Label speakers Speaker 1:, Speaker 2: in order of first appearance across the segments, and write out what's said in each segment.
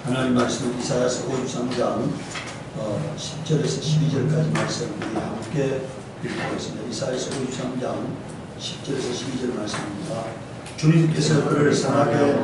Speaker 1: 하나님 말씀은 이사야서 53장 10절에서 12절까지 말씀 우리 함께 읽어보겠습니다. 이사야서 53장 10절에서 12절 말씀입니다. 주님께서 그를 선하게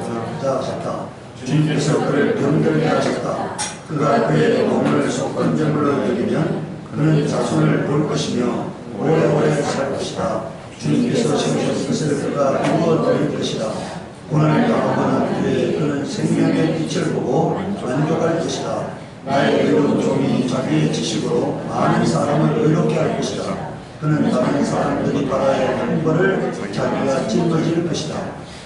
Speaker 1: 하셨다. 주님께서 그를 병들게 하셨다. 그가 그의 몸을 속건제물로 여기면 그는 자손을 볼 것이며 오래오래 살 것이다. 주님께서 세우신 것을 그가 이루어드릴 것이다. 고난을 당하거나 뒤에 그는 생명의 빛을 보고 만족할 것이다. 나의 의로운 종이 자기의 지식으로 많은 사람을 의롭게 할 것이다. 그는 다른 사람들이 바라야 하는 것을 자기가 짊어질 것이다.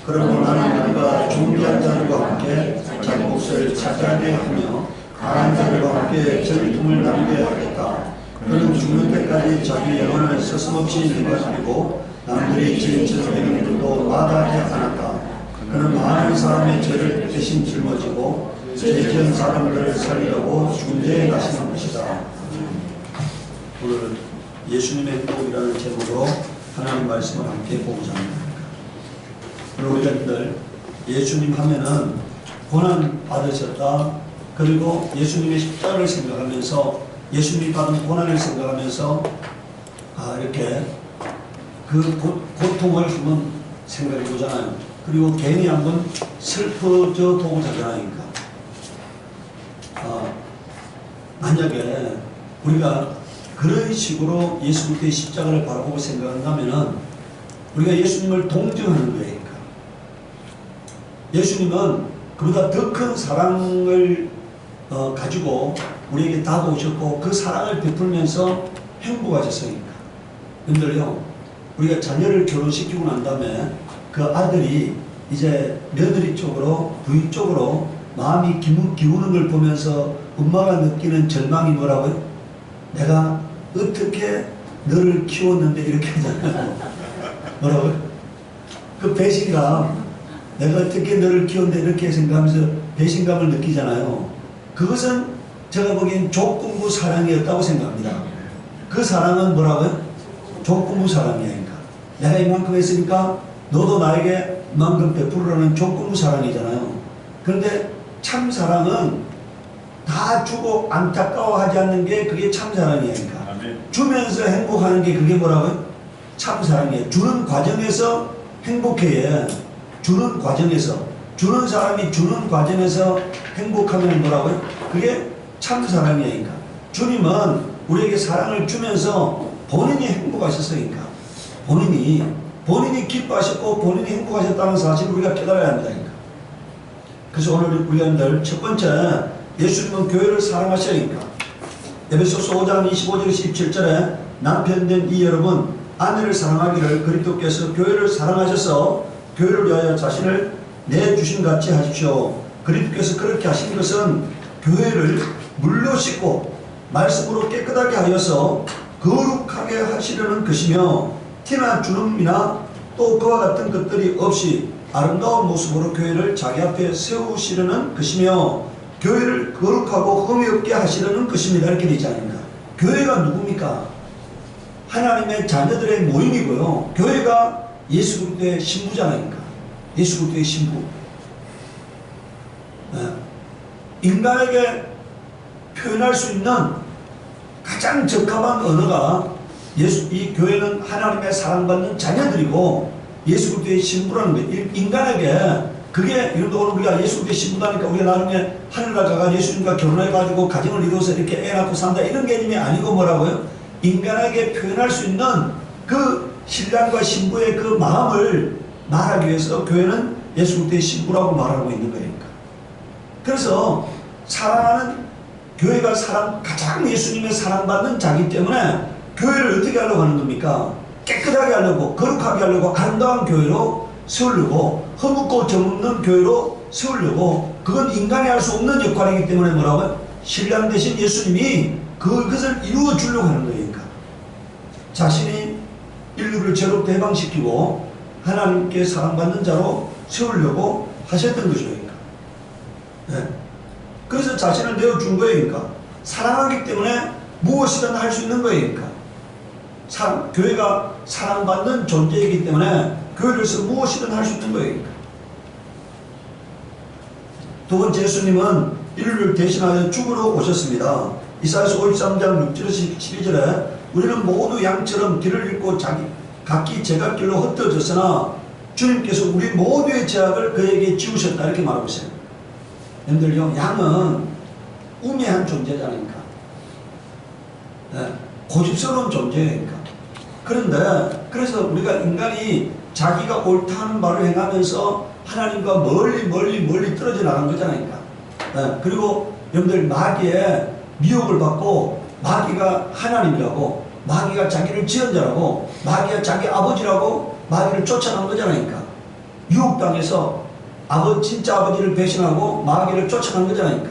Speaker 1: 그러므로 나는 그가 존귀한 자들과 함께 자기 몫을 차지하게 하며 강한 자들과 함께 전통을 나누게 하겠다. 그는 죽는 때까지 자기 영혼을 서슴없이 내어주고 남들이 지은 죄되는 일도 마다하지 않았다. 그는 많은 사람의 죄를 대신 짊어지고 죄지은 사람들을 살리려고 중재해 가시는 것이다. 오늘 예수님의 행복이라는 제목으로 하나님 말씀을 함께 보고자 합니다. 우리 여러분들 예수님 하면은 고난 받으셨다. 그리고 예수님의 십자가를 생각하면서 예수님이 받은 고난을 생각하면서 이렇게 그 고통을 한번 생각해 보잖아요. 그리고 괜히 한번 슬퍼져 보고자 하잖아요. 만약에 우리가 그런 식으로 예수 그리스도의 십자가를 바라보고 생각한다면은 우리가 예수님을 동정하는 거예요. 예수님은 그보다 더 큰 사랑을 가지고 우리에게 다가오셨고 그 사랑을 베풀면서 행복하셨으니까. 근데요, 우리가 자녀를 결혼시키고 난 다음에 그 아들이 이제 며느리 쪽으로 부인 쪽으로 마음이 기우는 걸 보면서 엄마가 느끼는 절망이 뭐라고요? 내가 어떻게 너를 키웠는데 이렇게 하잖아요. 뭐라고요? 그 배신감, 내가 어떻게 너를 키웠는데 이렇게 생각하면서 배신감을 느끼잖아요. 그것은 제가 보기엔 조건부 사랑이었다고 생각합니다. 그 사랑은 뭐라고요? 조건부 사랑이니까. 내가 이만큼 했으니까 너도 나에게 이만큼 베풀으라는 조건부 사랑이잖아요. 그런데 참 사랑은 다 주고 안타까워하지 않는 게 그게 참 사랑이니까. 주면서 행복하는 게 그게 뭐라고요? 참 사랑이에요. 주는 과정에서 행복해야. 주는 과정에서, 주는 사람이 주는 과정에서 행복하면 뭐라고요? 그게 참 사랑이니까. 주님은 우리에게 사랑을 주면서 본인이 행복하셨으니까. 본인이 기뻐하셨고 본인이 행복하셨다는 사실을 우리가 깨달아야 한다니까. 그래서 오늘 우리 여러분들 첫 번째, 예수님은 교회를 사랑하시니까. 에베소서 5장 25절에서 27절에 남편된 이 여러분 아내를 사랑하기를 그리스도께서 교회를 사랑하셔서 교회를 위하여 자신을 내주신 같이 하십시오. 그리스도께서 그렇게 하신 것은 교회를 물로 씻고 말씀으로 깨끗하게 하여서 거룩하게 하시려는 것이며 티나 주름이나 또 그와 같은 것들이 없이 아름다운 모습으로 교회를 자기 앞에 세우시려는 것이며 교회를 거룩하고 흠이 없게 하시려는 것입니다. 이렇게 되지 않습니까? 교회가 누굽니까? 하나님의 자녀들의 모임이고요. 교회가 예수 그리스도의 신부잖아요. 예수 그리스도의 신부. 인간에게 표현할 수 있는 가장 적합한 언어가 이 교회는 하나님의 사랑받는 자녀들이고 예수 그리스도의 신부라는 거예요. 인간에게 그게 오늘 우리가 예수 그리스도의 신부다니까 우리가 나중에 하늘날 가가 예수님과 결혼해가지고 가정을 이루어서 이렇게 애 낳고 산다 이런 개념이 아니고 뭐라고요? 인간에게 표현할 수 있는 그 신랑과 신부의 그 마음을 말하기 위해서 교회는 예수 그리스도의 신부라고 말하고 있는 거니까. 그래서 사랑하는 교회가 가장 예수님의 사랑받는 자기 때문에 교회를 어떻게 하려고 하는 겁니까? 깨끗하게 하려고, 거룩하게 하려고, 아름다운 교회로 세우려고, 허묻고 저묻는 교회로 세우려고. 그건 인간이 할 수 없는 역할이기 때문에 뭐라고요? 신랑 대신 예수님이 그것을 이루어 주려고 하는 거니까. 자신이 인류를 죄로부터 해방시키고 하나님께 사랑받는 자로 세우려고 하셨던 거죠. 네. 그래서 자신을 내어준 거니까. 사랑하기 때문에 무엇이든 할 수 있는 거니까. 교회가 사랑받는 존재이기 때문에 교회에서 무엇이든 할 수 있는 거니까. 두 번째, 예수님은 인류를 대신하여 죽으러 오셨습니다. 이사야서 53장 6절에서 12절에 우리는 모두 양처럼 길을 잃고 각기 제각길로 흩어졌으나 주님께서 우리 모두의 죄악을 그에게 지우셨다 이렇게 말하고 있어요. 여러분들요, 양은 우매한 존재자니까, 고집스러운 존재니까. 그런데 그래서 우리가 인간이 자기가 옳다는 말을 행하면서 하나님과 멀리 떨어져 나간 거잖아요. 그리고 여러분들 마귀의 미혹을 받고, 마귀가 하나님이라고, 마귀가 자기를 지은 자라고, 마귀가 자기 아버지라고 마귀를 쫓아간 거잖아요. 유혹당해서 진짜 아버지를 배신하고 마귀를 쫓아간 거잖아요.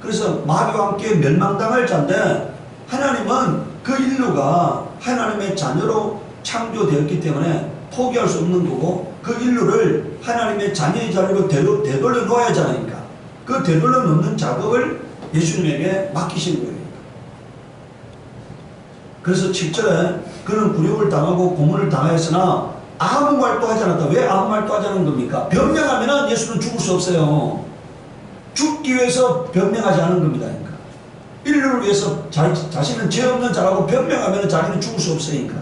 Speaker 1: 그래서 마귀와 함께 멸망당할 자인데, 하나님은 그 인류가 하나님의 자녀로 창조되었기 때문에 포기할 수 없는 거고, 그 인류를 하나님의 자녀의 자리로 되돌려 놓아야 하잖아요. 그 되돌려 놓는 작업을 예수님에게 맡기신 거예요. 그래서 7절에 그는 굴욕을 당하고 고문을 당하였으나 아무 말도 하지 않았다. 왜 아무 말도 하지 않은 겁니까? 변명하면 예수는 죽을 수 없어요. 죽기 위해서 변명하지 않은 겁니다. 그러니까 인류를 위해서 자신은 죄 없는 자라고 변명하면 자기는 죽을 수 없으니까.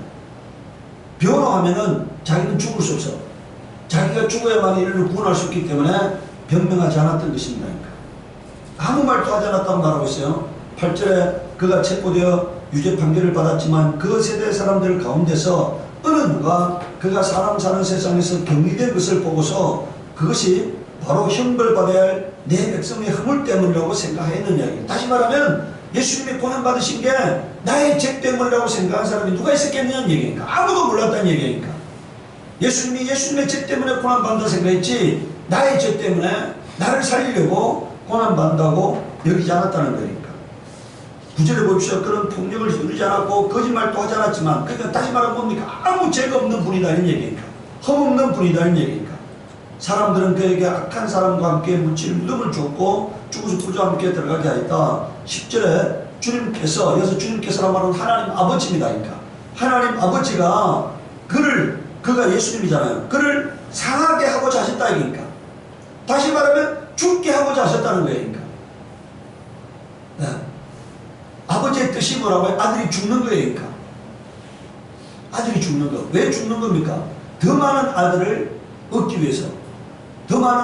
Speaker 1: 변호하면 자기는 죽을 수 없어. 자기가 죽어야만 인류를 구원할 수 있기 때문에 변명하지 않았던 것입니다. 그러니까. 아무 말도 하지 않았다고 말하고 있어요. 8절에 그가 체포되어 유죄 판결을 받았지만 그 세대 사람들 가운데서 어느 누가 그가 사람 사는 세상에서 격리된 것을 보고서 그것이 바로 형벌받아야 할 내 백성의 허물 때문이라고 생각했느냐. 다시 말하면 예수님이 고난받으신 게 나의 죄 때문이라고 생각한 사람이 누가 있었겠느냐는 얘기니까. 아무도 몰랐다는 얘기니까. 예수님이 예수님의 죄 때문에 고난받는다 생각했지, 나의 죄 때문에 나를 살리려고 고난받는다고 여기지 않았다는 거니까. 9절에 봅시다. 그런 폭력을 이루지 않았고 거짓말도 하지 않았지만, 그러니까 다시 말하면 뭡니까? 아무 죄가 없는 분이다 이런 얘기니까. 험없는 분이다 이런 얘기니까. 사람들은 그에게 악한 사람과 함께 묻힐 무덤을 줬고 죽어서 부조와 함께 들어가게 하였다. 10절에 주님께서, 여기서 주님께서란 말은 하나님 아버지입니다. 그러니까 하나님 아버지가 그가 예수님이잖아요. 그를 상하게 하고자 하셨다 이니까. 다시 말하면 죽게 하고자 하셨다는 거예요. 그러니까. 네. 아버지의 뜻이 뭐라고요? 아들이 죽는 거예요. 그러니까. 아들이 죽는 거. 왜 죽는 겁니까? 더 많은 아들을 얻기 위해서. 더 많은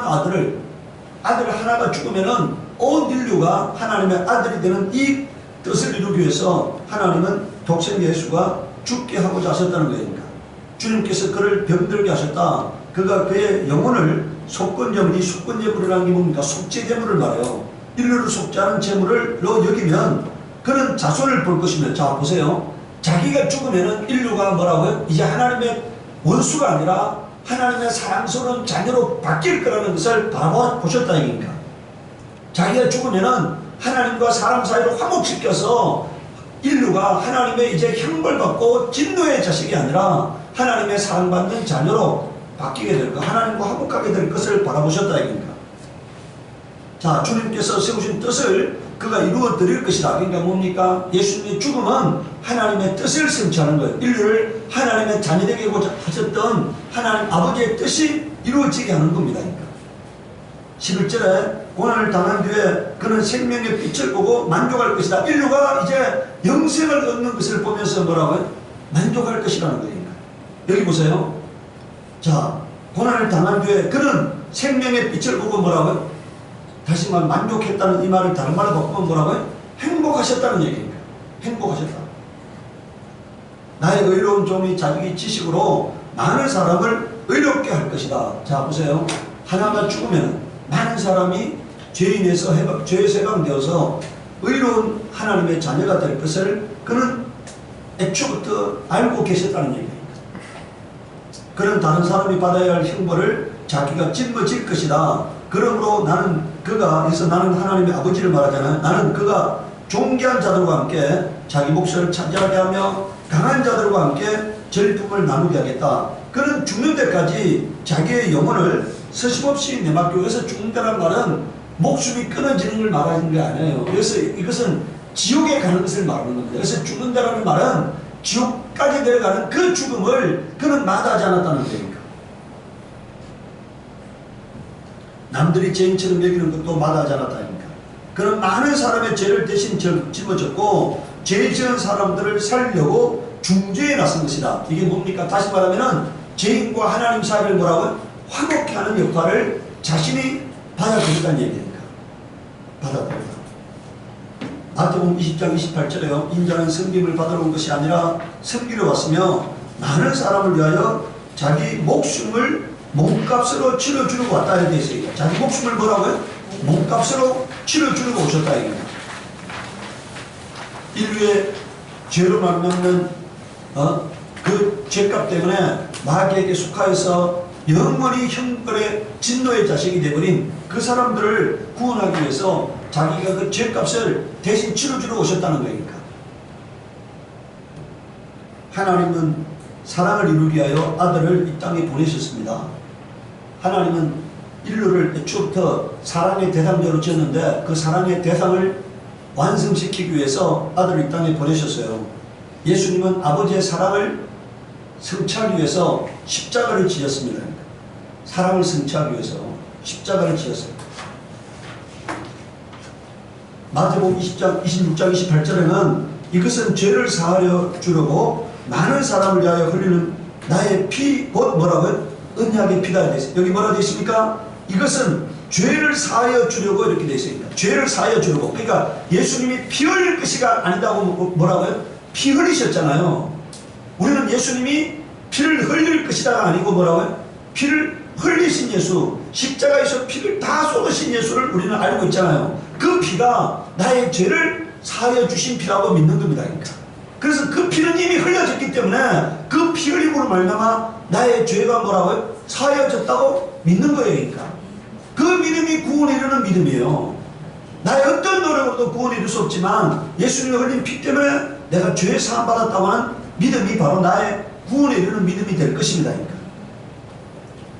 Speaker 1: 아들 하나가 죽으면은 온 인류가 하나님의 아들이 되는 이 뜻을 이루기 위해서 하나님은 독생 예수가 죽게 하고자 하셨다는 거니까. 주님께서 그를 병들게 하셨다. 그가 그의 영혼을 속건제물, 이 속건제물이라는 게 뭡니까? 속죄제물을 말해요. 인류를 속죄하는 제물로 여기면 그는 자손을 볼 것이며, 자 보세요. 자기가 죽으면은 인류가 뭐라고요? 이제 하나님의 원수가 아니라 하나님의 사랑스러운 자녀로 바뀔 거라는 것을 바라보셨다 얘기니까. 자기가 죽으면은 하나님과 사람 사이로 화목시켜서 인류가 하나님의 이제 형벌받고 진노의 자식이 아니라 하나님의 사랑받는 자녀로 바뀌게 될 것, 하나님과 화목하게 될 것을 바라보셨다 얘기니까. 자, 주님께서 세우신 뜻을 그가 이루어 드릴 것이다. 그러니까 뭡니까? 예수님의 죽음은 하나님의 뜻을 성취하는 거예요. 인류를 하나님의 자녀되게 하셨던 하나님 아버지의 뜻이 이루어지게 하는 겁니다. 그러니까. 11절에 고난을 당한 뒤에 그는 생명의 빛을 보고 만족할 것이다. 인류가 이제 영생을 얻는 것을 보면서 뭐라고요? 만족할 것이라는 거예요. 여기 보세요. 자, 고난을 당한 뒤에 그는 생명의 빛을 보고 뭐라고요? 다시 말 만족했다는 이 말을 다른 말로 바꾸면 뭐라고요? 행복하셨다는 얘기입니다. 행복하셨다. 나의 의로운 종이 자기 지식으로 많은 사람을 의롭게 할 것이다. 자 보세요. 하나가 죽으면 많은 사람이 죄에서 해방되어서 의로운 하나님의 자녀가 될 것을 그는 애초부터 알고 계셨다는 얘기입니다. 그런 다른 사람이 받아야 할 형벌을 자기가 짊어질 것이다. 그러므로 나는 하나님의 아버지를 말하잖아요. 나는 그가 존귀한 자들과 함께 자기 몫을 차지하게 하며 강한 자들과 함께 전리품을 나누게 하겠다. 그는 죽는 데까지 자기의 영혼을 서심없이 내맡기고, 여기서 죽는다는 말은 목숨이 끊어지는 걸 말하는 게 아니에요. 그래서 이것은 지옥에 가는 것을 말하는 겁니다. 그래서 죽는다는 말은 지옥까지 내려가는 그 죽음을 그는 마다하지 않았다는 거니까. 남들이 죄인처럼 여기는 것도 마다하지 않았다니까. 그런 많은 사람의 죄를 대신 짊어졌고 죄 지은 사람들을 살려고 중재에 나선 것이다. 이게 뭡니까? 다시 말하면 죄인과 하나님 사이를 뭐라고요? 화목케 하는 역할을 자신이 받아들였다는 얘기니까. 받아들였다. 마태복음 20장 28절에요. 인자는 섬김을 받으러 온 것이 아니라 섬기러 왔으며 많은 사람을 위하여 자기 목숨을 몸값으로 치러주려고 왔다 이렇게 있어요. 자기 목숨을 뭐라고요? 몸값으로 치러주려고 오셨다 이겁니다. 인류의 죄로 말미암는 그 죄값 때문에 마귀에게 속하여서 영원히 형벌의 진노의 자식이 되어버린 그 사람들을 구원하기 위해서 자기가 그 죄값을 대신 치러주러 오셨다는 거니까. 하나님은 사랑을 이루기 위하여 아들을 이 땅에 보내셨습니다. 하나님은 인류를 애초부터 사랑의 대상자로 지었는데 그 사랑의 대상을 완성시키기 위해서 아들을 이 땅에 보내셨어요. 예수님은 아버지의 사랑을 성취하기 위해서 십자가를 지었습니다. 사랑을 성취하기 위해서 십자가를 지었어요. 마태복음 26장 28절에는 이것은 죄를 사하려 주려고 많은 사람을 위하여 흘리는 나의 피, 곧 뭐라고요? 언약의 피다 되어 있습니다. 여기 뭐라 되어 있습니까? 이것은 죄를 사하여 주려고 이렇게 되어 있습니다. 죄를 사하여 주려고. 그러니까 예수님이 피 흘릴 것이가 아니다고 뭐라고요? 피 흘리셨잖아요. 우리는 예수님이 피를 흘릴 것이다가 아니고 뭐라고요? 피를 흘리신 예수, 십자가에서 피를 다 쏟으신 예수를 우리는 알고 있잖아요. 그 피가 나의 죄를 사하여 주신 피라고 믿는 겁니다. 그러니까. 그래서 그 피는 이미 흘려졌기 때문에 그 피 흘림으로 말미암아 나의 죄가 뭐라고요? 사하여졌다고 믿는 거예요. 그러니까. 그 믿음이 구원에 이르는 믿음이에요. 나의 어떤 노력으로도 구원에 이룰 수 없지만 예수님이 흘린 피 때문에 내가 죄 사함 받았다고 하는 믿음이 바로 나의 구원에 이르는 믿음이 될 것입니다. 그러니까.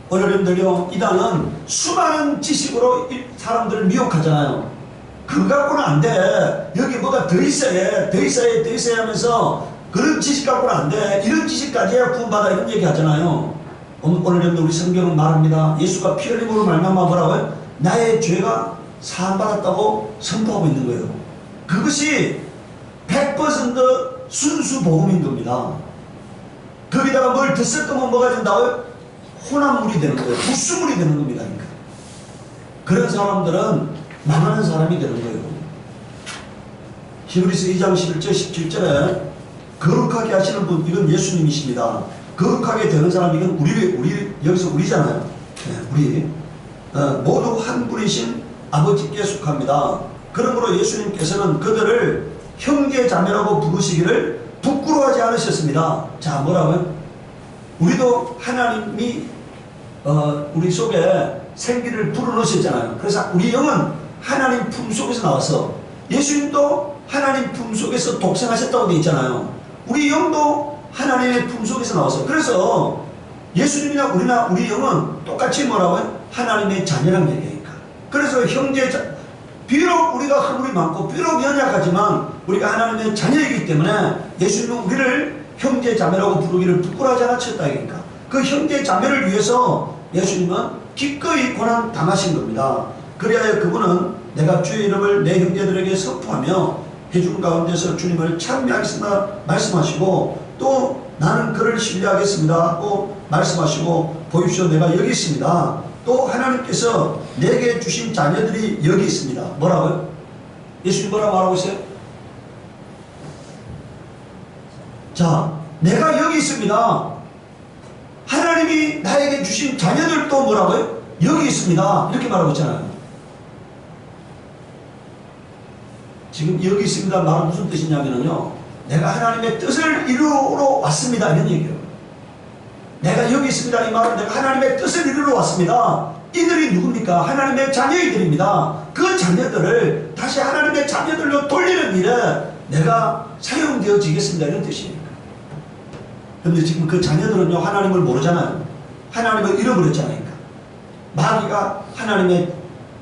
Speaker 1: 오늘 여러분들요, 이 당은 수많은 지식으로 사람들을 미혹하잖아요. 그거 갖고는 안 돼. 여기 뭐가 더 있어야 하면서 그런 지식 갖고는 안 돼. 이런 지식까지 해야 구원받아 이런 얘기 하잖아요. 오늘 여러분들 우리 성경은 말합니다. 예수가 피 흘림으로 말미암아 뭐라고요? 나의 죄가 사함받았다고 선포하고 있는 거예요. 그것이 100% 순수 복음인 겁니다. 거기다가 뭘 더 섞으면 뭐가 된다고요? 혼합물이 되는 거예요. 부수물이 되는 겁니다. 그러니까. 그런 사람들은 망하는 사람이 되는 거예요. 히브리서 2장 11절 17절에 거룩하게 하시는 분, 이건 예수님이십니다. 거룩하게 되는 사람, 이건 우리 여기서 우리잖아요. 네, 우리 모두 한 분이신 아버지께 속합니다. 그러므로 예수님께서는 그들을 형제 자매라고 부르시기를 부끄러워하지 않으셨습니다. 자, 뭐라고요? 우리도 하나님이 우리 속에 생기를 불어넣으셨잖아요. 그래서 우리 영은 하나님 품 속에서 나와서, 예수님도 하나님 품 속에서 독생하셨다고 되어 있잖아요. 우리 영도 하나님의 품 속에서 나와서, 그래서 예수님이나 우리 영은 똑같이 뭐라고요? 하나님의 자녀란 얘기니까. 그래서 비록 우리가 허물이 많고 비록 연약하지만 우리가 하나님의 자녀이기 때문에 예수님은 우리를 형제 자매라고 부르기를 부끄러워하지 않으셨다 이니까. 그 형제 자매를 위해서 예수님은 기꺼이 고난 당하신 겁니다. 그리하여 그분은 내가 주의 이름을 내 형제들에게 선포하며 해준 가운데서 주님을 찬미하겠습니다 말씀하시고, 또 나는 그를 신뢰하겠습니다 말씀하시고, 보십시오 내가 여기 있습니다. 또 하나님께서 내게 주신 자녀들이 여기 있습니다. 뭐라고요? 예수님 뭐라고 말하고 있어요? 자, 내가 여기 있습니다. 하나님이 나에게 주신 자녀들도 뭐라고요? 여기 있습니다. 이렇게 말하고 있잖아요. 지금 여기 있습니다 말은 무슨 뜻이냐면요, 내가 하나님의 뜻을 이루러 왔습니다 이런 얘기예요. 내가 여기 있습니다 이 말은 내가 하나님의 뜻을 이루러 왔습니다. 이들이 누굽니까? 하나님의 자녀들입니다. 그 자녀들을 다시 하나님의 자녀들로 돌리는 일에 내가 사용되어지겠습니다 이런 뜻이니까. 그런데 지금 그 자녀들은요, 하나님을 모르잖아요. 하나님을 잃어버렸잖아요. 마귀가 하나님의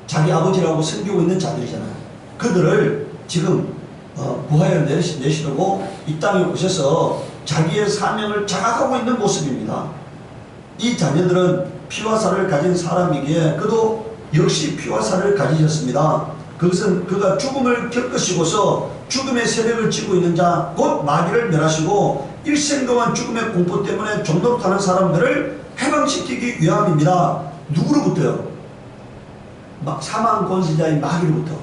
Speaker 1: 자기 아버지라고 섬기고 있는 자들이잖아요. 그들을 지금 구하여 내시려고 이 땅에 오셔서 자기의 사명을 자각하고 있는 모습입니다. 이 자녀들은 피와 살을 가진 사람이기에 그도 역시 피와 살을 가지셨습니다. 그것은 그가 죽음을 겪으시고서 죽음의 새벽을 지고 있는 자 곧 마귀를 멸하시고 일생 동안 죽음의 공포 때문에 종노릇하는 사람들을 해방시키기 위함입니다. 누구로부터요? 사망 권세자인 마귀로부터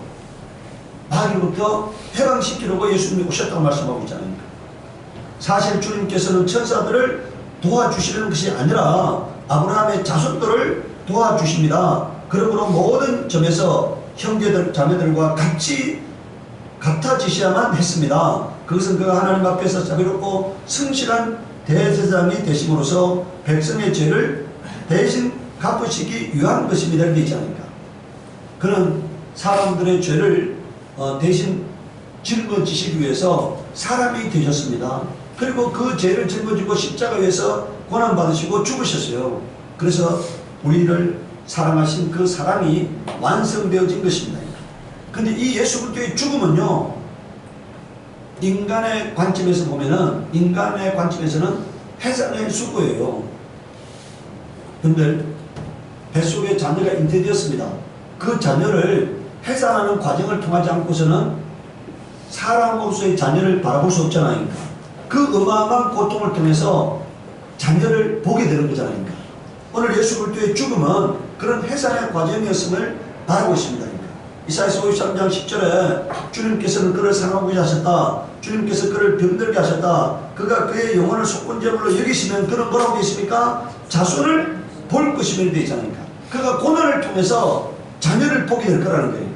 Speaker 1: 해방시키려고 예수님이 오셨다고 말씀하고 있잖아요. 사실 주님께서는 천사들을 도와주시는 것이 아니라 아브라함의 자손들을 도와주십니다. 그러므로 모든 점에서 형제들 자매들과 같아지셔야만 했습니다. 그것은 그가 하나님 앞에서 자비롭고 성실한 대제사장이 되심으로써 백성의 죄를 대신 갚으시기 위한 것입니다. 이렇게 있지 않습니까? 그는 사람들의 죄를 대신 짊어지시기 위해서 사람이 되셨습니다. 그리고 그 죄를 짊어지고 십자가에서 고난받으시고 죽으셨어요. 그래서 우리를 사랑하신 그 사랑이 완성되어진 것입니다. 근데 이 예수 그리스도의 죽음은요, 인간의 관점에서 보면은, 인간의 관점에서는 해산의 수고예요. 근데 뱃속에 자녀가 잉태되었습니다. 그 자녀를 해산하는 과정을 통하지 않고서는 사람으로서의 자녀를 바라볼 수 없잖아요. 그 어마어마한 고통을 통해서 자녀를 보게 되는 거잖아요. 오늘 예수 그리스도의 죽음은 그런 해산의 과정이었음을 말하고 있습니다. 이사야서 53장 10절에 주님께서는 그를 사랑하고자 하셨다. 주님께서 그를 병들게 하셨다. 그가 그의 영혼을 속건제물로 여기시면 그는 뭐라고 되어 있습니까? 자손을 볼 것이면 되어 있잖아요. 그가 고난을 통해서 자녀를 보게 될 거라는 거예요.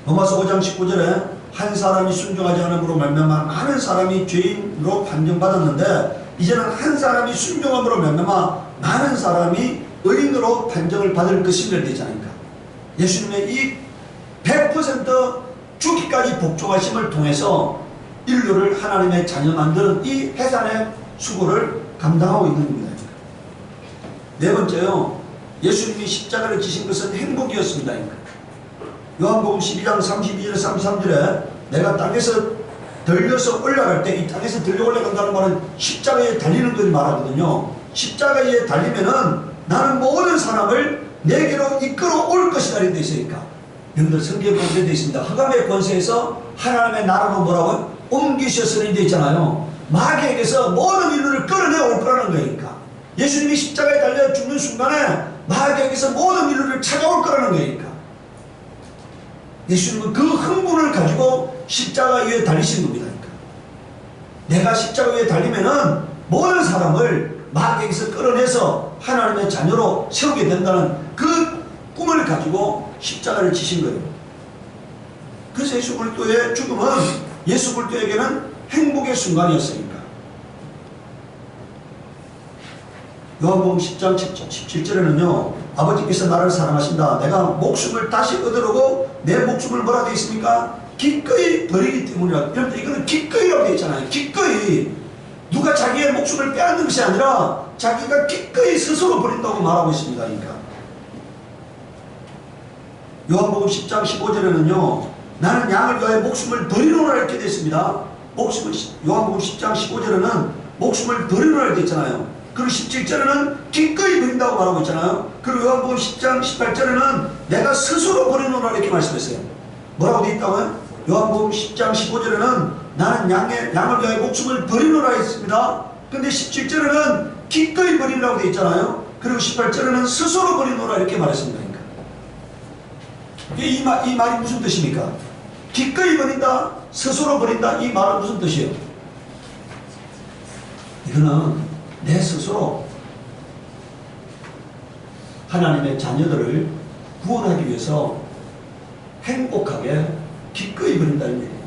Speaker 1: 로마서 5장 19절에 한 사람이 순종하지 않음으로 말미암아 많은 사람이 죄인으로 판정받았는데 이제는 한 사람이 순종함으로 말미암아 많은 사람이 의인으로 판정을 받을 것이면 되지 않을까. 예수님의 이 100% 죽기까지 복종하심을 통해서 인류를 하나님의 자녀 만드는 이 해산의 수고를 감당하고 있는 겁니다. 네 번째요, 예수님이 십자가를 지신 것은 행복이었습니다. 요한복음 12장 32절 33절에 내가 땅에서 들려서 올라갈 때, 이 땅에서 들려 올라간다는 말은 십자가에 달리는 걸 말하거든요. 십자가에 달리면은 나는 모든 사람을 내게로 이끌어 올 것이다 이렇게 되어 있으니까, 여러분들 성경에 그렇게 되어 있습니다. 흑암의 권세에서 하나님의 나라로 뭐라고 옮기셨으니 되어 있잖아요. 마귀에게서 모든 인류를 끌어내어 올 거라는 거니까, 예수님이 십자가에 달려 죽는 순간에 마귀에게서 모든 인류를 찾아올 거라는 거니까, 예수님은 그 흥분을 가지고 십자가 위에 달리신 겁니다. 내가 십자가 위에 달리면은 모든 사람을 마귀에게서 끌어내서 하나님의 자녀로 세우게 된다는 그 꿈을 가지고 십자가를 지신 거예요. 그래서 예수 그리스도의 죽음은 예수 그리스도에게는 행복의 순간이었으니까. 요한복음 10장 17절에는요 아버지께서 나를 사랑하신다. 내가 목숨을 다시 얻으려고 내 목숨을 뭐라 되어 있습니까? 기꺼이 버리기 때문이라. 여러분들 이거는 기꺼이라고 되어 있잖아요. 기꺼이. 누가 자기의 목숨을 빼앗는 것이 아니라 자기가 기꺼이 스스로 버린다고 말하고 있습니다. 그러니까 요한복음 10장 15절에는요 나는 양을 위하여 목숨을 버리노라 이렇게 되어 있습니다. 요한복음 10장 15절에는 목숨을 버리노라 되어 있잖아요. 그리고 17절에는 기꺼이 버린다고 말하고 있잖아요. 그리고 요한복음 10장 18절에는 내가 스스로 버리노라 이렇게 말씀했어요. 뭐라고 되어 있다고요? 요한복음 10장 15절에는 나는 양을 위하여 목숨을 버리노라 했습니다. 근데 17절에는 기꺼이 버리라고 되어 있잖아요. 그리고 18절에는 스스로 버리노라 이렇게 말했습니다. 그러니까 이 말이 무슨 뜻입니까? 기꺼이 버린다, 스스로 버린다, 이 말은 무슨 뜻이에요? 이거는 내 스스로 하나님의 자녀들을 구원하기 위해서 행복하게 기꺼이 버린다는 얘기예요.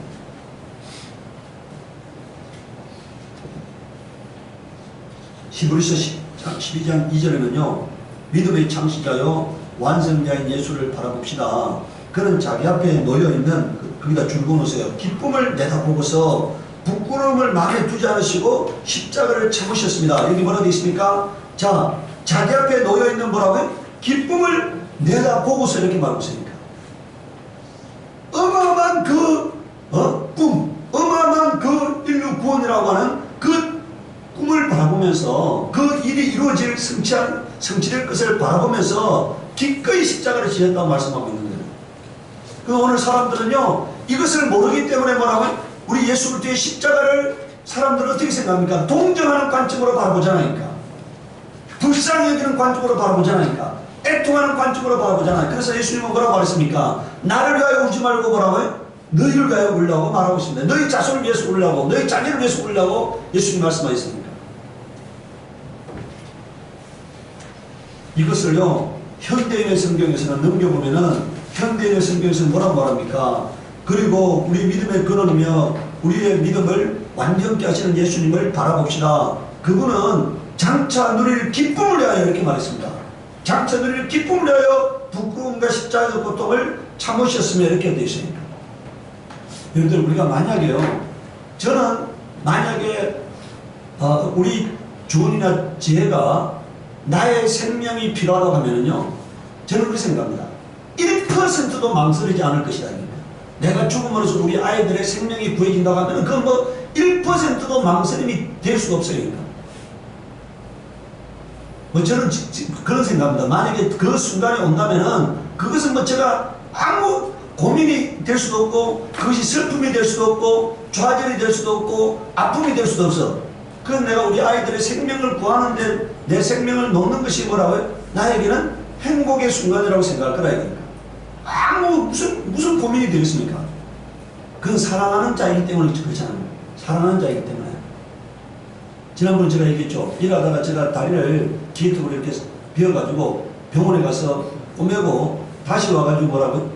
Speaker 1: 히브리서 12장 2절에는요 믿음의 창시자요 완성자인 예수를 바라봅시다. 그는 자기 앞에 놓여있는 거기다 줄 그어놓으세요. 기쁨을 내다보고서 부끄러움을 마음에 두지 않으시고 십자가를 참으셨습니다. 여기 뭐라 되어 있습니까? 자, 자기 앞에 놓여있는 뭐라고요? 기쁨을 내다보고서 이렇게 말하고 있으니까 어마어마한 꿈, 어마어마한 그 인류 구원이라고 하는 그 꿈을 바라보면서 그 일이 이루어질 성취될 것을 바라보면서 기꺼이 십자가를 지었다고 말씀하고 있는 거예요. 그 오늘 사람들은요, 이것을 모르기 때문에 뭐라고요? 우리 예수 그리스도의 십자가를 사람들은 어떻게 생각합니까? 동정하는 관점으로 바라보잖아요. 불쌍히 여기는 관점으로 바라보잖아요. 애통하는 관점으로 바라보잖아요. 그래서 예수님은 뭐라고 말했습니까? 나를 위하여 울지 말고 뭐라고요? 너희를 위하여 울라고 말하고 있습니다. 너희 자손을 위해서 울라고, 너희 자녀를 위해서 울라고 예수님 말씀하셨습니다. 이것을요, 현대인의 성경에서는 넘겨보면은, 현대인의 성경에서는 뭐라고 말합니까? 그리고 우리 믿음의 근원이며 우리의 믿음을 완전케 하시는 예수님을 바라봅시다. 그분은 장차 누릴 기쁨을 위하여 이렇게 말했습니다. 장차 누릴 기쁨을 위하여 부끄러움과 십자가의 고통을 참으셨으며 이렇게 되어 있습니다. 여러분들, 우리가 만약에요, 저는 만약에 우리 주원이나 지혜가 나의 생명이 필요하다고 하면은요, 저는 그렇게 생각합니다. 1%도 망설이지 않을 것이다. 내가 죽음으로써 우리 아이들의 생명이 구해진다고 하면 그건 뭐 1%도 망설임이 될 수가 없어요. 뭐 저는 그런 생각합니다. 만약에 그 순간이 온다면은 그것은 뭐 제가 아무 고민이 될 수도 없고, 그것이 슬픔이 될 수도 없고, 좌절이 될 수도 없고, 아픔이 될 수도 없어. 그건 내가 우리 아이들의 생명을 구하는데 내 생명을 놓는 것이 뭐라고요? 나에게는 행복의 순간이라고 생각할 거라 이거니까. 아무 무슨 고민이 되겠습니까? 그건 사랑하는 자이기 때문에 그렇잖아요. 사랑하는 자이기 때문에. 지난번에 제가 얘기했죠. 일하다가 제가 다리를 기계통으로 이렇게 비어가지고 병원에 가서 꼬매고 다시 와가지고 뭐라고요?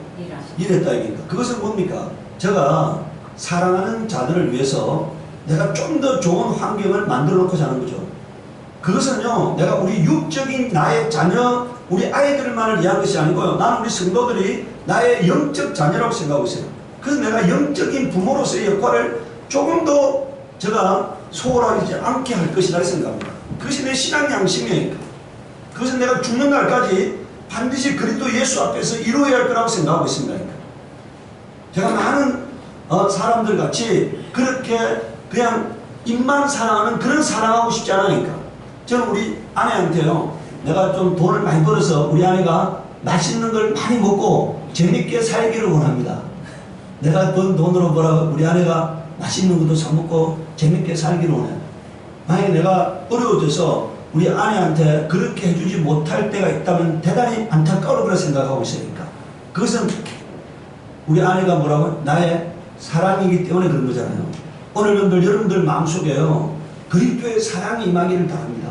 Speaker 1: 일했다 이기니까. 그것은 뭡니까? 제가 사랑하는 자들을 위해서 내가 좀 더 좋은 환경을 만들어 놓고 사는 거죠. 그것은요, 내가 우리 육적인 나의 자녀, 우리 아이들만을 위한 것이 아니고요. 나는 우리 성도들이 나의 영적 자녀라고 생각하고 있어요. 그래서 내가 영적인 부모로서의 역할을 조금 더 제가 소홀하지 않게 할 것이라 생각합니다. 그것이 내 신앙 양심이니까. 그것은 내가 죽는 날까지 반드시 그리스도 예수 앞에서 이루어야 할 거라고 생각하고 있습니다. 제가 많은 사람들 같이 그렇게 그냥 입만 사랑하는 그런 사랑하고 싶지 않으니까. 저는 우리 아내한테요, 내가 좀 돈을 많이 벌어서 우리 아내가 맛있는 걸 많이 먹고 재밌게 살기를 원합니다. 내가 번 돈으로 우리 아내가 맛있는 것도 사 먹고 재밌게 살기를 원해요. 만약에 내가 어려워져서 우리 아내한테 그렇게 해주지 못할 때가 있다면 대단히 안타까울 거라 생각하고 있으니까. 그것은 우리 아내가 뭐라고요? 나의 사랑이기 때문에 그런 거잖아요. 오늘 여러분들 마음속에요, 그리스도의 사랑이 임하기를 바랍니다.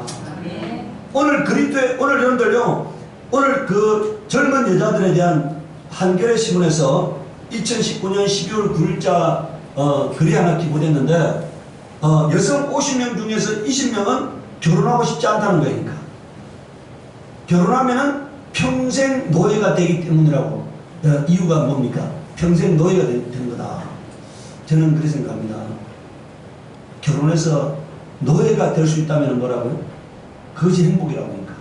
Speaker 1: 오늘 여러분들요, 오늘 그 젊은 여자들에 대한 한겨레 신문에서 2019년 12월 9일자 글이 하나 기고됐는데, 여성 50명 중에서 20명은 결혼하고 싶지 않다는 거니까. 결혼하면은 평생 노예가 되기 때문이라고. 이유가 뭡니까? 평생 노예가 되는 거다. 저는 그렇게 생각합니다. 결혼해서 노예가 될 수 있다면 뭐라고요? 그것이 행복이라고 하니까.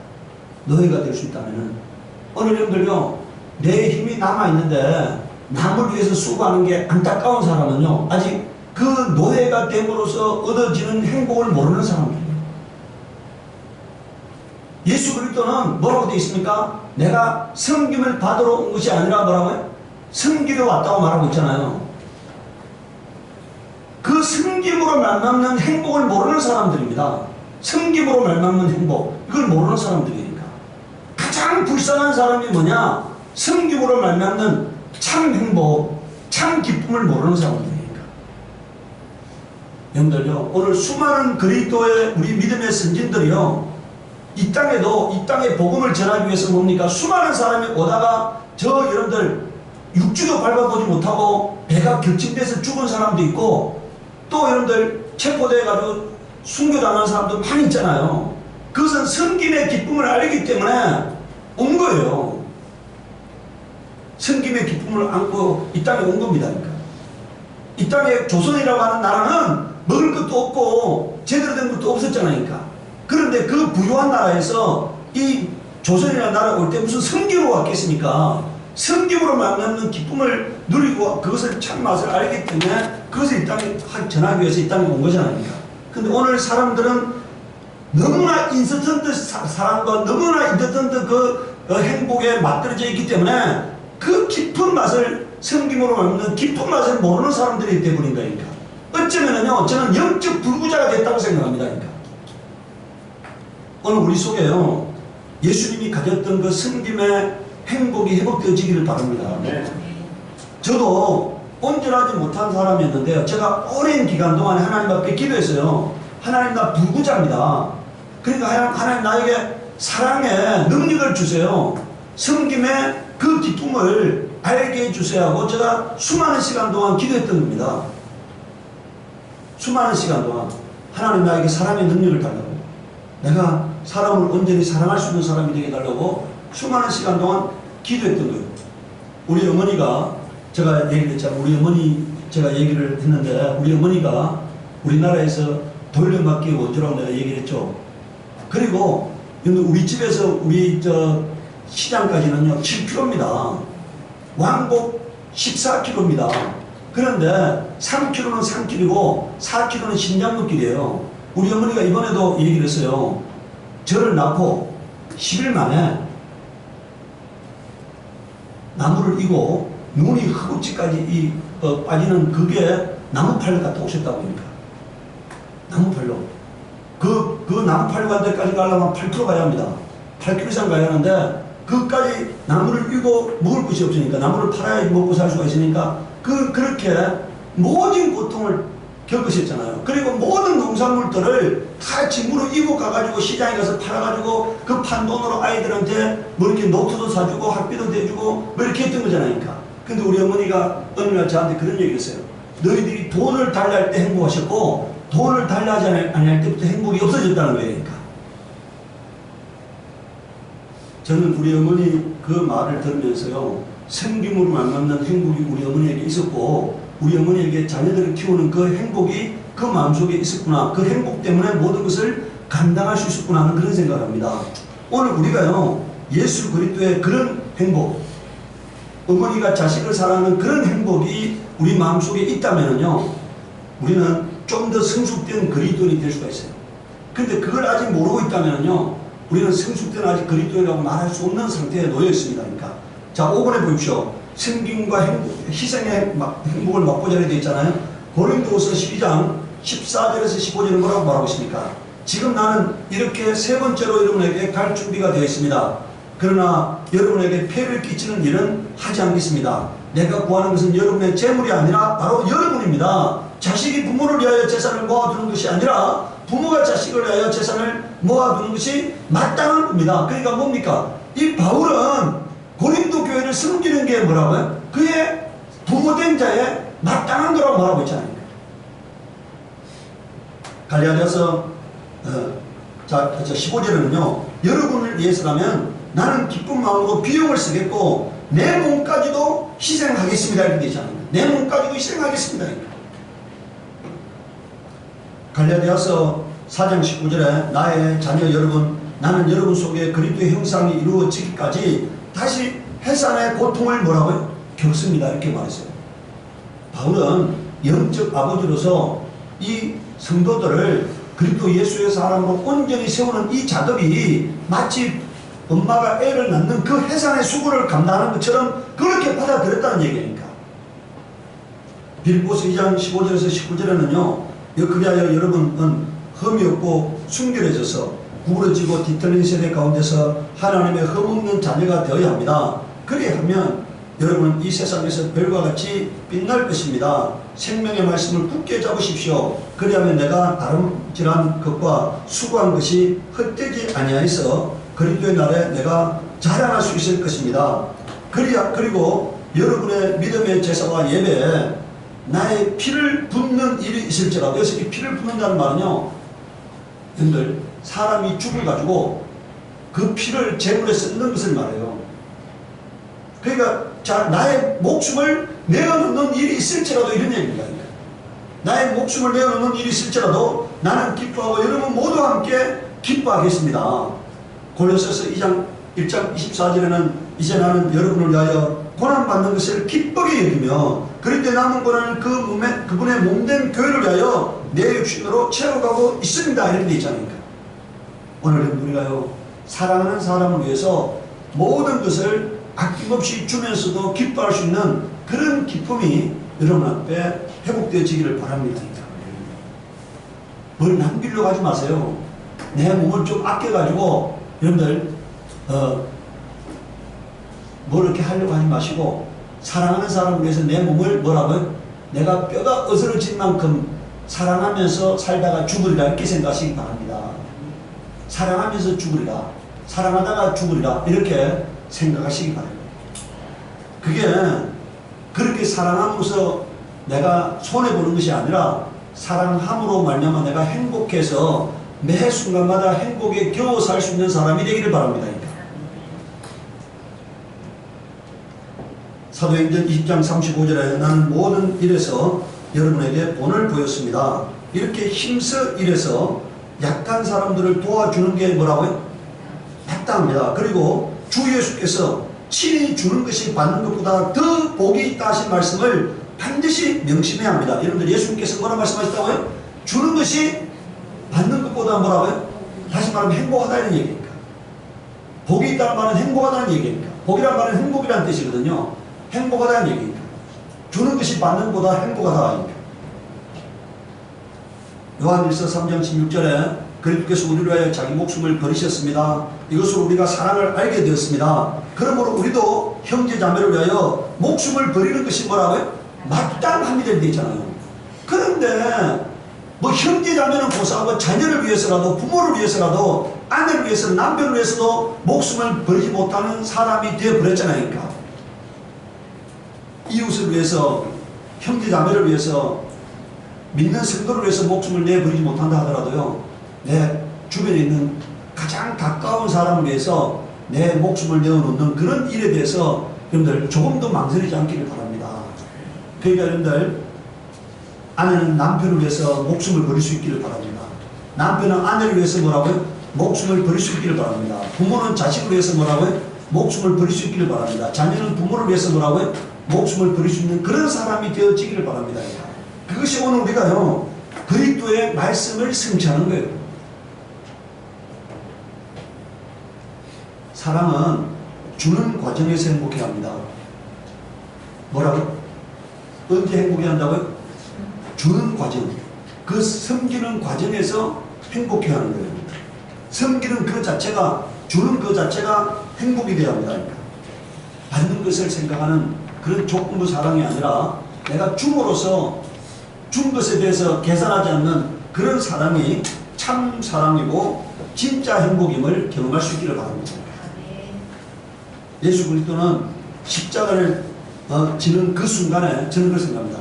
Speaker 1: 노예가 될 수 있다면은. 오늘 여러분들요, 내 힘이 남아있는데 남을 위해서 수고하는 게 안타까운 사람은요, 아직 그 노예가 됨으로써 얻어지는 행복을 모르는 사람들이에요. 예수 그리스도는 뭐라고 되어 있습니까? 내가 섬김을 받으러 온 것이 아니라 뭐라고요? 섬기러 왔다고 말하고 있잖아요. 그 섬김으로 말미암는 행복을 모르는 사람들입니다. 섬김으로 말미암는 행복, 이걸 모르는 사람들이니까. 가장 불쌍한 사람이 뭐냐? 섬김으로 말미암는 참 행복, 참 기쁨을 모르는 사람들이니까. 여러분들요, 오늘 수많은 그리스도의 우리 믿음의 선진들이요, 이 땅에 복음을 전하기 위해서 뭡니까? 수많은 사람이 오다가 여러분들 육지도 밟아보지 못하고 배가 격침돼서 죽은 사람도 있고, 또 여러분들 체포돼가지고 순교당한 사람도 많이 있잖아요. 그것은 섬김의 기쁨을 알기 때문에 온 거예요. 섬김의 기쁨을 안고 이 땅에 온 겁니다. 그러니까. 이 땅에 조선이라고 하는 나라는 먹을 것도 없고 제대로 된 것도 없었잖아요. 그러니까. 그런데 그 부유한 나라에서 이 조선이라는 나라가 올 때 무슨 섬김으로 왔겠습니까? 섬김으로 만나는 기쁨을 누리고 그것을 참 맛을 알기 때문에 그것을 이 땅에 전하기 위해서 이 땅에 온 거잖아요. 근데 오늘 사람들은 너무나 인스턴트 사랑과 너무나 인스턴트 그 행복에 맞들어져 있기 때문에 그 깊은 맛을 섬김으로 말미암는 깊은 맛을 모르는 사람들이 되어버린 거니까. 어쩌면은요, 저는 영적 불구자가 됐다고 생각합니다. 그러니까. 오늘 우리 속에요, 예수님이 가졌던 그 섬김의 행복이 회복되어지기를 바랍니다. 저도 온전하지 못한 사람이었는데요, 제가 오랜 기간 동안에 하나님 앞에 기도했어요. 하나님, 나 불구자입니다. 그러니까 하나님 나에게 사랑의 능력을 주세요. 섬김의 그 기쁨을 알게 해주세요 하고 제가 수많은 시간 동안 기도했던 겁니다. 수많은 시간 동안 하나님 나에게 사랑의 능력을 달라고, 내가 사람을 온전히 사랑할 수 있는 사람이 되게 해달라고 수많은 시간 동안 기도했던 거예요. 우리 어머니가, 제가 얘기를 했잖아요. 우리 어머니 제가 얘기를 했는데, 우리 어머니가 우리나라에서 돌려막기 원조라고 내가 얘기를 했죠. 그리고 우리 집에서 우리 시장까지는요 7km입니다. 왕복 14km입니다. 그런데 3km는 3km이고 4km는 신장로길이에요. 우리 어머니가 이번에도 얘기를 했어요. 저를 낳고 10일 만에 나무를 이고 눈이 허벅지까지 빠지는 그게 나무팔로 갔다 오셨다고 합니다. 나무팔로. 그 나무팔로 간 데까지 가려면 8km 가야 합니다. 8km 이상 가야 하는데, 그까지 나무를 이고 먹을 것이 없으니까, 나무를 팔아야 먹고 살 수가 있으니까, 그렇게 모든 고통을 겪으셨잖아요. 그리고 모든 농산물들을 다 짐으로 이고 가가지고 시장에 가서 팔아가지고 그 판 돈으로 아이들한테 뭐 이렇게 노트도 사주고 학비도 대주고 뭐 이렇게 했던 거잖아요. 근데 우리 어머니가 어느 날 저한테 그런 얘기를 했어요. 너희들이 돈을 달라 할 때 행복하셨고 돈을 달라 하지 않을 때부터 행복이 없어졌다는 거예요. 그러니까. 저는 우리 어머니 그 말을 들으면서요, 섬김으로 만나는 행복이 우리 어머니에게 있었고, 우리 어머니에게 자녀들을 키우는 그 행복이 그 마음속에 있었구나, 그 행복 때문에 모든 것을 감당할 수 있었구나 하는 그런 생각을 합니다. 오늘 우리가요, 예수 그리스도의 그런 행복, 어머니가 자식을 사랑하는 그런 행복이 우리 마음속에 있다면요, 우리는 좀 더 성숙된 그리스도인이 될 수가 있어요. 근데 그걸 아직 모르고 있다면요, 우리는 성숙된 아직 그리스도인이라고 말할 수 없는 상태에 놓여 있습니다. 그러니까. 자, 5번에 보십시오. 섬김과 희생의 행복을 맛보자 되어 있잖아요. 고린도후서 12장 14절에서 15절은 뭐라고 말하고 있습니까? 지금 나는 이렇게 세 번째로 여러분에게 갈 준비가 되어 있습니다. 그러나 여러분에게 폐를 끼치는 일은 하지 않겠습니다. 내가 구하는 것은 여러분의 재물이 아니라 바로 여러분입니다. 자식이 부모를 위하여 재산을 모아두는 것이 아니라 부모가 자식을 위하여 재산을 모아두는 것이 마땅한 겁니다. 그러니까 뭡니까? 이 바울은 고린도 교회를 섬기는 게 뭐라고요? 그의 부모된 자의 마땅한 거라고 말하고 있잖아요. 갈라디아서 15절에는요, 여러분을 위해서라면 나는 기쁜 마음으로 비용을 쓰겠고 내 몸까지도 희생하겠습니다 이렇게 되어 있잖아요. 내 몸까지도 희생하겠습니다. 갈라디아서 4장 19절에 나의 자녀 여러분, 나는 여러분 속에 그리스도의 형상이 이루어지기까지 다시 해산의 고통을 뭐라고요? 겪습니다 이렇게 말했어요. 바울은 영적 아버지로서 이 성도들을 그리스도 예수의 사람으로 온전히 세우는 이 작업이 마치 엄마가 애를 낳는 그 해산의 수고를 감당하는 것처럼 그렇게 받아들였다는 얘기니까. 빌립보서 2장 15절에서 19절에는요, 그리하여 여러분은 흠이 없고 순결해져서 구부러지고 뒤틀린 세대 가운데서 하나님의 흠없는 자녀가 되어야 합니다. 그리하면 여러분은 이 세상에서 별과 같이 빛날 것입니다. 생명의 말씀을 굳게 잡으십시오. 그리하면 내가 다름질한 것과 수고한 것이 헛되지 아니하여서 그리스도의 날에 내가 자랑할 수 있을 것입니다. 그리고 여러분의 믿음의 제사와 예배에 나의 피를 붓는 일이 있을지라도, 여기서 이 피를 붓는다는 말은요, 여러분들 사람이 죽을 가지고 그 피를 제물에 쏟는 것을 말해요. 그러니까 나의 목숨을 내어놓는 일이 있을지라도 이런 얘기입니다. 나의 목숨을 내어놓는 일이 있을지라도 나는 기뻐하고 여러분 모두 함께 기뻐하겠습니다. 골로새서 1장 24절에는 이제 나는 여러분을 위하여 고난받는 것을 기쁘게 여기며 그런데 남은 고난을 그분의 몸된 교회를 위하여 내 육신으로 채워가고 있습니다 이렇게 되어 있잖아요. 오늘 우리가요, 사랑하는 사람을 위해서 모든 것을 아낌없이 주면서도 기뻐할 수 있는 그런 기쁨이 여러분 앞에 회복되어지기를 바랍니다. 뭘 남기려고 하지 마세요. 내 몸을 좀 아껴가지고 여러분들 뭘 이렇게 하려고 하지 마시고 사랑하는 사람을 위해서 내 몸을 뭐라고요? 내가 뼈가 으스러질 만큼 사랑하면서 살다가 죽으리라 이렇게 생각하시기 바랍니다. 사랑하면서 죽으리라, 사랑하다가 죽으리라 이렇게 생각하시기 바랍니다. 그게 그렇게 사랑함으로써 내가 손해보는 것이 아니라 사랑함으로 말미암아 내가 행복해서 매 순간마다 행복에 겨워 살 수 있는 사람이 되기를 바랍니다. 사도행전 20장 35절에 나는 모든 일에서 여러분에게 본을 보였습니다. 이렇게 힘써 일해서 약한 사람들을 도와주는 게 뭐라고요? 마땅합니다. 그리고 주 예수께서 친히 주는 것이 받는 것보다 더 복이 있다 하신 말씀을 반드시 명심해야 합니다. 여러분들 예수님께서 뭐라 말씀하셨다고요? 주는 것이 받는 것보다 뭐라고요? 다시 말하면 행복하다는 얘기니까. 복이 있다는 말은 행복하다는 얘기니까. 복이란 말은 행복이라는 뜻이거든요. 행복하다는 얘기니까. 주는 것이 받는 것보다 행복하다니까. 요한일서 3장 16절에 그리스도께서 우리를 위하여 자기 목숨을 버리셨습니다. 이것으로 우리가 사랑을 알게 되었습니다. 그러므로 우리도 형제 자매를 위하여 목숨을 버리는 것이 뭐라고요? 마땅함이 될 때 있잖아요. 그런데 뭐 형제 자매는 고사하고 자녀를 위해서라도 부모를 위해서라도 아내를 위해서 남편을 위해서도 목숨을 버리지 못하는 사람이 되어버렸잖아요. 그러니까 이웃을 위해서 형제 자매를 위해서 믿는 성도를 위해서 목숨을 내버리지 못한다 하더라도요, 내 주변에 있는 가장 가까운 사람을 위해서 내 목숨을 내어놓는 그런 일에 대해서 여러분들 조금 더 망설이지 않기를 바랍니다. 그러니까 여러분들 아내는 남편을 위해서 목숨을 버릴 수 있기를 바랍니다. 남편은 아내를 위해서 뭐라고요? 목숨을 버릴 수 있기를 바랍니다. 부모는 자식을 위해서 뭐라고요? 목숨을 버릴 수 있기를 바랍니다. 자녀는 부모를 위해서 뭐라고요? 목숨을 버릴 수 있는 그런 사람이 되어지기를 바랍니다. 그것이 오늘 우리가요, 그리스도의 말씀을 성취하는 거예요. 사람은 주는 과정에서 행복해야 합니다. 뭐라고? 언제 행복해야 한다고요? 주는 과정. 그 섬기는 과정에서 행복해야 하는 거예요. 섬기는 그 자체가, 주는 그 자체가 행복이 되어야 합니다. 받는 것을 생각하는 그런 조건부 사랑이 아니라 내가 줌으로써 준 것에 대해서 계산하지 않는 그런 사랑이 참 사랑이고 진짜 행복임을 경험할 수 있기를 바랍니다. 예수 그리스도는 십자가를 지는 그 순간에 저는 그렇게 생각합니다.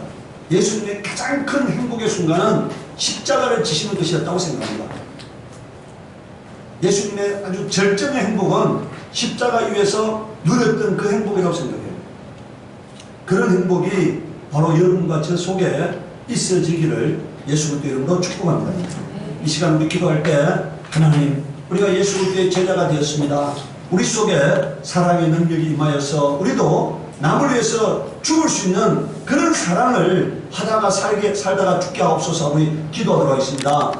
Speaker 1: 예수님의 가장 큰 행복의 순간은 십자가를 지시는 것이었다고 생각합니다. 예수님의 아주 절정의 행복은 십자가 위에서 누렸던 그 행복이라고 생각해요. 그런 행복이 바로 여러분과 저 속에 있어지기를 예수 그리스도 이름으로 축복합니다. 이 시간 우리 기도할 때 하나님, 우리가 예수 그리스도의 제자가 되었습니다. 우리 속에 사랑의 능력이 임하여서 우리도 남을 위해서 죽을 수 있는 그런 사랑을 하다가 살다가 죽게 하옵소서. 우리 기도하도록 하겠습니다.